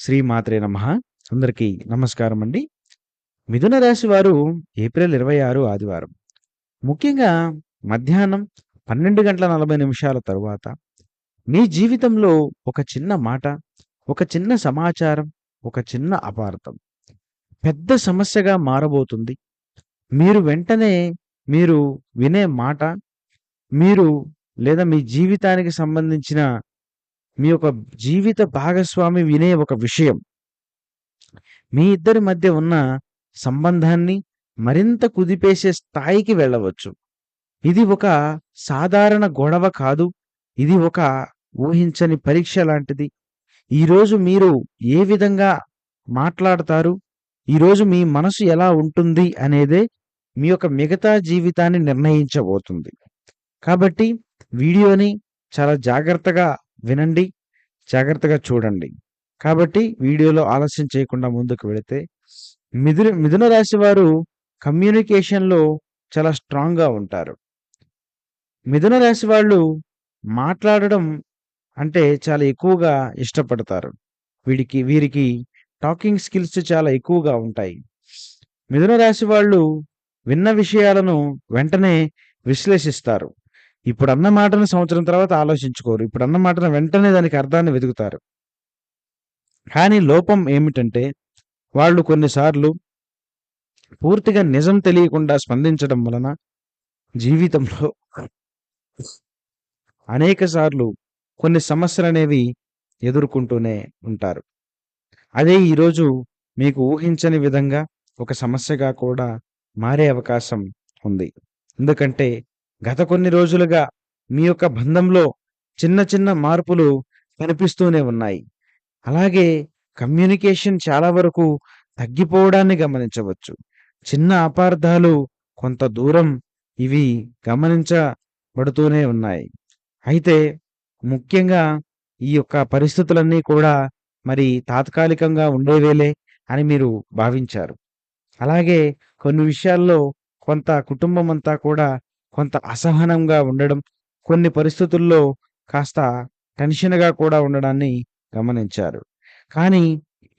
శ్రీమాత్రే నమః. అందరికీ నమస్కారం అండి. మిథున రాశి వారు ఏప్రిల్ 26 ఆదివారం. ముఖ్యంగా మధ్యాహ్నం 12:40 తరువాత మీ జీవితంలో ఒక చిన్న మాట, ఒక చిన్న సమాచారం, ఒక చిన్న అపార్థం పెద్ద సమస్యగా మారబోతుంది. మీరు వెంటనే మీరు వినే మాట, మీరు లేదా మీ జీవితానికి సంబంధించిన మీ యొక్క జీవిత భాగస్వామి వినే ఒక విషయం మీ ఇద్దరి మధ్య ఉన్న సంబంధాన్ని మరింత కుదిపేసే స్థాయికి వెళ్ళవచ్చు. ఇది ఒక సాధారణ గొడవ కాదు. ఇది ఒక ఊహించని పరీక్ష లాంటిది. ఈరోజు మీరు ఏ విధంగా మాట్లాడతారు? ఈరోజు మీ మనసు ఎలా ఉంటుంది అనేదే మీ యొక్క మిగతా జీవితాన్ని నిర్ణయించబోతుంది. కాబట్టి వీడియోని చాలా జాగ్రత్తగా వినండి. జాగ్రత్తగా చూడండి. కాబట్టి వీడియోలో ఆలస్యం చేయకుండా ముందుకు వెళితే మిథున రాశి వారు కమ్యూనికేషన్‌లో చాలా స్ట్రాంగ్‌గా ఉంటారు. మిథున రాశి వాళ్ళు మాట్లాడడం అంటే చాలా ఎక్కువగా ఇష్టపడతారు. వీరికి టాకింగ్ స్కిల్స్ చాలా ఎక్కువగా ఉంటాయి. మిథున రాశి వాళ్ళు విన్న విషయాలను వెంటనే విశ్లేషిస్తారు. ఇప్పుడన్న మాటను సంవత్సరం తర్వాత ఆలోచించుకోరు. ఇప్పుడన్న మాటను వెంటనే దానికి అర్థాన్ని వెతుకుతారు. కానీ లోపం ఏమిటంటే వాళ్ళు కొన్నిసార్లు పూర్తిగా నిజం తెలియకుండా స్పందించడం వలన జీవితంలో అనేక సార్లు కొన్ని సమస్యలనేవి ఎదుర్కొంటూనే ఉంటారు. అదే ఈరోజు మీకు ఊహించని విధంగా ఒక సమస్యగా కూడా మారే అవకాశం ఉంది. ఎందుకంటే గత కొన్ని రోజులుగా మీ యొక్క బంధంలో చిన్న చిన్న మార్పులు కనిపిస్తూనే ఉన్నాయి. అలాగే కమ్యూనికేషన్ చాలా వరకు తగ్గిపోవడాన్ని గమనించవచ్చు. చిన్న అపార్థాలు కొంత దూరం ఇవి గమనించబడుతూనే ఉన్నాయి. అయితే ముఖ్యంగా ఈ యొక్క పరిస్థితులన్నీ కూడా మరి తాత్కాలికంగా ఉండేవేలే అని మీరు భావించారు. అలాగే కొన్ని విషయాల్లో కొంత కుటుంబం అంతా కూడా కొంత అసహనంగా ఉండడం, కొన్ని పరిస్థితుల్లో కాస్త టెన్షన్‌గా కూడా ఉండడాన్ని గమనించారు. కానీ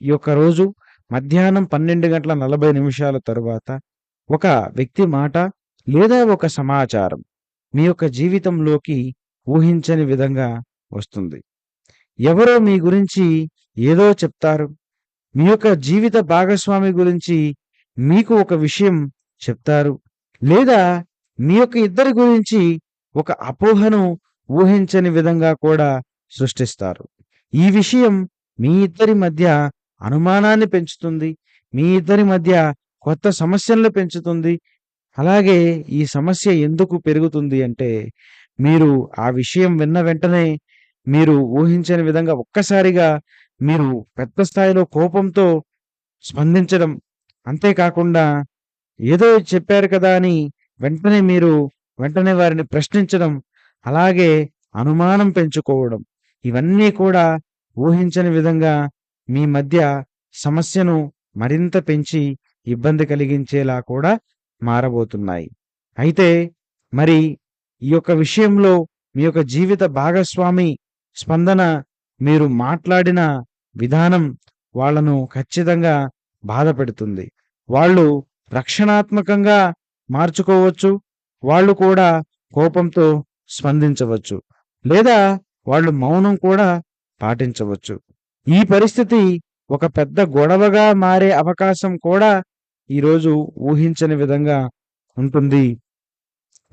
ఈ యొక్క రోజు మధ్యాహ్నం 12:40 తరువాత ఒక వ్యక్తి మాట లేదా ఒక సమాచారం మీ యొక్క జీవితంలోకి ఊహించని విధంగా వస్తుంది. ఎవరో మీ గురించి ఏదో చెప్తారు. మీ యొక్క జీవిత భాగస్వామి గురించి మీకు ఒక విషయం చెప్తారు. లేదా మీ యొక్క ఇద్దరి గురించి ఒక అపోహను ఊహించని విధంగా కూడా సృష్టిస్తారు. ఈ విషయం మీ ఇద్దరి మధ్య అనుమానాన్ని పెంచుతుంది. మీ ఇద్దరి మధ్య కొత్త సమస్యలను పెంచుతుంది. అలాగే ఈ సమస్య ఎందుకు పెరుగుతుంది అంటే మీరు ఆ విషయం విన్న వెంటనే మీరు ఊహించని విధంగా ఒక్కసారిగా మీరు పెద్ద స్థాయిలో కోపంతో స్పందించడం, అంతేకాకుండా ఏదో చెప్పారు కదా అని వెంటనే వారిని ప్రశ్నించడం, అలాగే అనుమానం పెంచుకోవడం, ఇవన్నీ కూడా ఊహించని విధంగా మీ మధ్య సమస్యను మరింత పెంచి ఇబ్బంది కలిగించేలా కూడా మారబోతున్నాయి. అయితే మరి ఈ యొక్క విషయంలో మీ యొక్క జీవిత భాగస్వామి స్పందన, మీరు మాట్లాడిన విధానం వాళ్ళను ఖచ్చితంగా బాధపెడుతుంది. వాళ్ళు రక్షణాత్మకంగా మార్చుకోవచ్చు. వాళ్ళు కూడా కోపంతో స్పందించవచ్చు. లేదా వాళ్ళు మౌనం కూడా పాటించవచ్చు. ఈ పరిస్థితి ఒక పెద్ద గొడవగా మారే అవకాశం కూడా ఈరోజు ఊహించని విధంగా ఉంటుంది.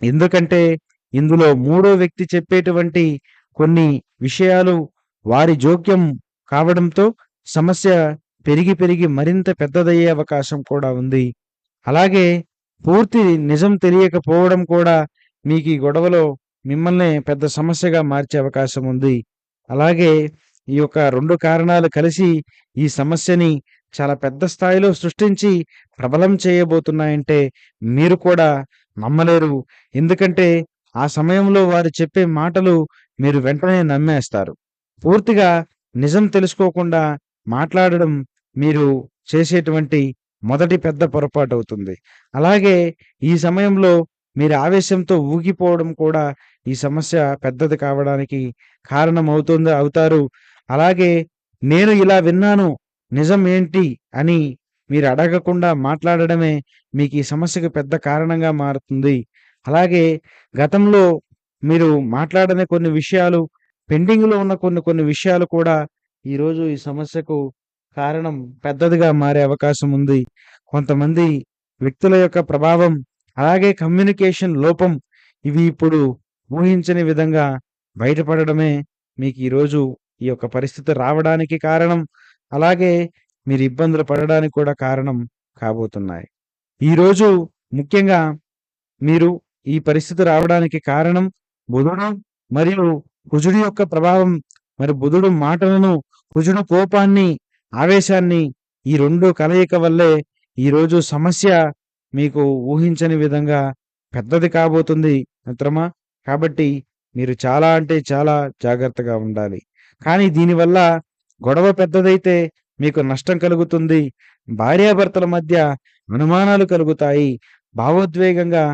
ఎందుకంటే ఇందులో మూడో వ్యక్తి చెప్పేటువంటి కొన్ని విషయాలు వారి జోక్యం కావడంతో సమస్య పెరిగి మరింత పెద్దదయ్యే అవకాశం కూడా ఉంది. అలాగే పూర్తి నిజం తెలియకపోవడం కూడా మీకు ఈ గొడవలో మిమ్మల్నే పెద్ద సమస్యగా మార్చే అవకాశం ఉంది. అలాగే ఈ యొక్క 2 కారణాలు కలిసి ఈ సమస్యని చాలా పెద్ద స్థాయిలో సృష్టించి ప్రబలం చేయబోతున్నాయంటే మీరు కూడా నమ్మలేరు. ఎందుకంటే ఆ సమయంలో వారు చెప్పే మాటలు మీరు వెంటనే నమ్మేస్తారు. పూర్తిగా నిజం తెలుసుకోకుండా మాట్లాడడం మీరు చేసేటువంటి మొదటి పెద్ద పొరపాటవుతుంది. అలాగే ఈ సమయంలో మీరు ఆవేశంతో ఊగిపోవడం కూడా ఈ సమస్య పెద్దది కావడానికి అవుతారు. అలాగే నేను ఇలా విన్నాను, నిజం ఏంటి అని మీరు అడగకుండా మాట్లాడడమే మీకు ఈ సమస్యకు పెద్ద కారణంగా మారుతుంది. అలాగే గతంలో మీరు మాట్లాడని కొన్ని విషయాలు, పెండింగ్‌లో ఉన్న కొన్ని కొన్ని విషయాలు కూడా ఈరోజు ఈ సమస్యకు కారణం పెద్దదిగా మారే అవకాశం ఉంది. కొంతమంది వ్యక్తుల యొక్క ప్రభావం, అలాగే కమ్యూనికేషన్ లోపం ఇవి ఇప్పుడు ఊహించని విధంగా బయటపడడమే మీకు ఈరోజు ఈ యొక్క పరిస్థితి రావడానికి కారణం. అలాగే మీరు ఇబ్బందులు పడడానికి కూడా కారణం కాబోతున్నాయి. ఈరోజు ముఖ్యంగా మీరు ఈ పరిస్థితి రావడానికి కారణం బుధుడు మరియు కుజుడి యొక్క ప్రభావం. మరి బుధుడు మాటలను, కుజుడు కోపాన్ని, ఆవేశాన్ని ఈ 2 కలయిక వల్లే ఈరోజు సమస్య మీకు ఊహించని విధంగా పెద్దది కాబోతుంది మిత్రమా. కాబట్టి మీరు చాలా అంటే చాలా జాగ్రత్తగా ఉండాలి. కానీ దీనివల్ల గొడవ పెద్దదైతే మీకు నష్టం కలుగుతుంది. భార్యాభర్తల మధ్య అనుమానాలు కలుగుతాయి. భావోద్వేగంగా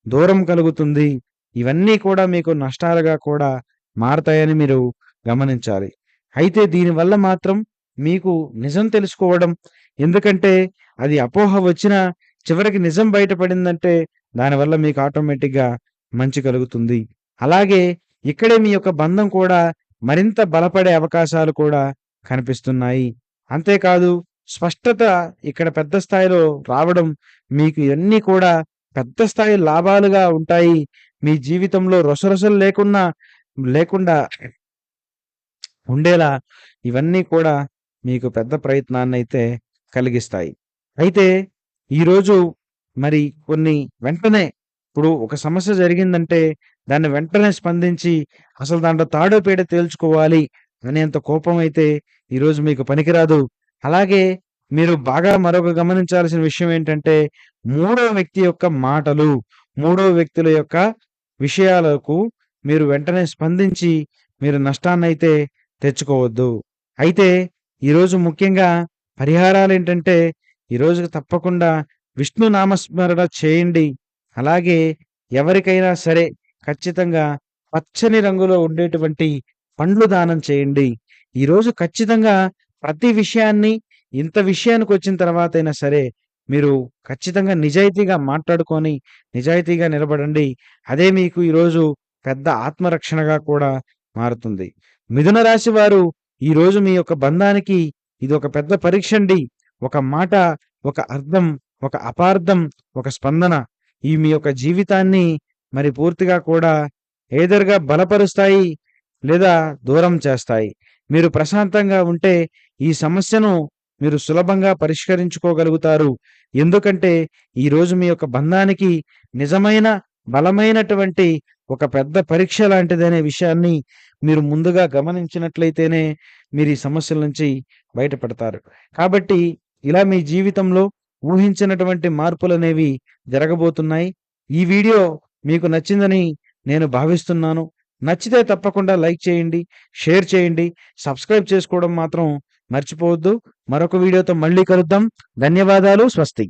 దూరం కలుగుతుంది. ఇవన్నీ కూడా మీకు నష్టాలుగా కూడా మారతాయని మీరు గమనించాలి. అయితే దీనివల్ల మాత్రం మీకు నిజం తెలుసుకోవడం, ఎందుకంటే అది అపోహ వచ్చినా చివరికి నిజం బయటపడిందంటే దానివల్ల మీకు ఆటోమేటిక్‌గా మంచి కలుగుతుంది. అలాగే ఇక్కడే మీ యొక్క బంధం కూడా మరింత బలపడే అవకాశాలు కూడా కనిపిస్తున్నాయి. అంతేకాదు స్పష్టత ఇక్కడ పెద్ద స్థాయిలో రావడం మీకు ఇవన్నీ కూడా పెద్ద స్థాయి లాభాలుగా ఉంటాయి. మీ జీవితంలో రొసరొసలు లేకుండా ఉండేలా ఇవన్నీ కూడా మీకు పెద్ద ప్రయత్నాన్నయితే కలిగిస్తాయి. అయితే ఈరోజు మరి కొన్ని వెంటనే ఇప్పుడు ఒక సమస్య జరిగిందంటే దాన్ని వెంటనే స్పందించి అసలు దాంట్లో తాడో పేడో తేల్చుకోవాలి అనేంత కోపం అయితే ఈరోజు మీకు పనికిరాదు. అలాగే మీరు బాగా మరొక గమనించాల్సిన విషయం ఏంటంటే మూడో వ్యక్తి యొక్క మాటలు, మూడో వ్యక్తుల యొక్క విషయాలకు మీరు వెంటనే స్పందించి మీరు నష్టాన్నయితే తెచ్చుకోవద్దు. అయితే ఈరోజు ముఖ్యంగా పరిహారాలేంటంటే ఈరోజు తప్పకుండా విష్ణు నామస్మరణ చేయండి. అలాగే ఎవరికైనా సరే ఖచ్చితంగా పచ్చని రంగులో ఉండేటువంటి పండ్లు దానం చేయండి. ఈరోజు ఖచ్చితంగా ప్రతి విషయాన్ని ఇంత విషయానికొచ్చిన తర్వాతైనా సరే మీరు ఖచ్చితంగా నిజాయితీగా మాట్లాడుకొని, నిజాయితీగా నిలబడండి. అదే మీకు ఈరోజు పెద్ద ఆత్మరక్షణగా కూడా మారుతుంది. మిథున రాశి వారు ఈరోజు మీ యొక్క బంధానికి ఇదొక పెద్ద పరీక్షండి. ఒక మాట, ఒక అర్థం, ఒక అపార్థం, ఒక స్పందన ఈ మీ యొక్క జీవితాన్ని మరి పూర్తిగా కూడా ఎయిదర్‌గా బలపరుస్తాయి లేదా దూరం చేస్తాయి. మీరు ప్రశాంతంగా ఉంటే ఈ సమస్యను మీరు సులభంగా పరిష్కరించుకోగలుగుతారు. ఎందుకంటే ఈరోజు మీ యొక్క బంధానికి నిజమైన బలమైనటువంటి ఒక పెద్ద పరీక్ష లాంటిదనే విషయాన్ని మీరు ముందుగా గమనించినట్లయితేనే మీరు ఈ సమస్యల నుంచి బయటపడతారు. కాబట్టి ఇలా మీ జీవితంలో ఊహించినటువంటి మార్పులనేవి జరగబోతున్నాయి. ఈ వీడియో మీకు నచ్చిందని నేను భావిస్తున్నాను. నచ్చితే తప్పకుండా లైక్ చేయండి, షేర్ చేయండి, సబ్స్క్రైబ్ చేసుకోవడం మాత్రం మర్చిపోవద్దు. మరొక వీడియోతో మళ్ళీ కలుద్దాం. ధన్యవాదాలు. స్వస్తి.